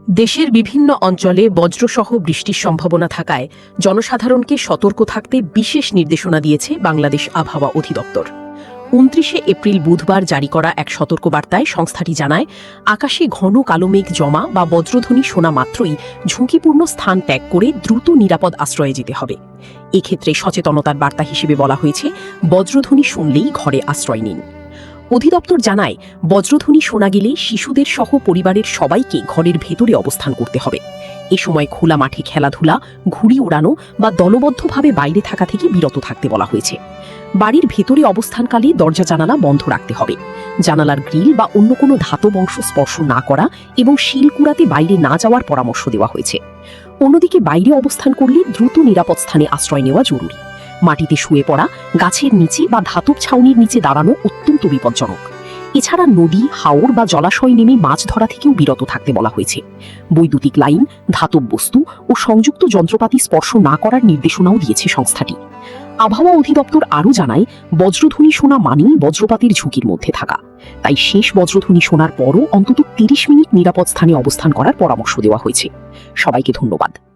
দেশের বিভিন্ন অঞ্চলে বজ্রসহ বৃষ্টির সম্ভাবনা থাকায় জনসাধারণকে সতর্ক থাকতে বিশেষ নির্দেশনা দিয়েছে বাংলাদেশ আবহাওয়া অধিদপ্তর। ২৯ এপ্রিল বুধবার জারি করা এক সতর্কবার্তায় সংস্থাটি জানায়, আকাশে ঘন কালো মেঘ জমা বা বজ্রধ্বনি শোনা মাত্রই ঝুঁকিপূর্ণ স্থান ত্যাগ করে দ্রুত নিরাপদ আশ্রয়ে যেতে হবে। এক্ষেত্রে সচেতনতার বার্তা হিসেবে বলা হয়েছে, বজ্রধ্বনি শুনলেই ঘরে আশ্রয় নিন। অধিদপ্তর জানায়, বজ্রধ্বনি শোনা গেলে শিশুদের সহ পরিবারের সবাইকে ঘরের ভেতরে অবস্থান করতে হবে। এ সময় খোলা মাঠে খেলাধুলা, ঘুড়ি ওড়ানো বা দলবদ্ধভাবে বাইরে থাকা থেকে বিরত থাকতে বলা হয়েছে। বাড়ির ভেতরে অবস্থানকালে দরজা জানালা বন্ধ রাখতে হবে। জানালার গ্রিল বা অন্য কোনো ধাতব অংশ স্পর্শ না করা এবং শিলকুড়াতে বাইরে না যাওয়ার পরামর্শ দেওয়া হয়েছে। অন্যদিকে বাইরে অবস্থান করলে দ্রুত নিরাপদ স্থানে আশ্রয় নেওয়া জরুরি। মাটিতে শুয়ে পড়া, গাছের নিচে বা ধাতব ছাউনির নিচে দাঁড়ানো অত্যন্ত বিপজ্জনক। এছাড়া নদী, হাওর বা জলাশয় নেমে মাছ ধরা থেকেও বিরত থাকতে বলা হয়েছে। বৈদ্যুতিক লাইন, ধাতব বস্তু ও সংযুক্ত যন্ত্রপাতি স্পর্শ না করার নির্দেশনাও দিয়েছে সংস্থাটি। আবহাওয়া অধিদপ্তর আরও জানায়, বজ্রধ্বনি শোনা মানেই বজ্রপাতের ঝুঁকির মধ্যে থাকা। তাই শেষ বজ্রধ্বনি শোনার পরও অন্তত ৩০ মিনিট নিরাপদ স্থানে অবস্থান করার পরামর্শ দেওয়া হয়েছে। সবাইকে ধন্যবাদ।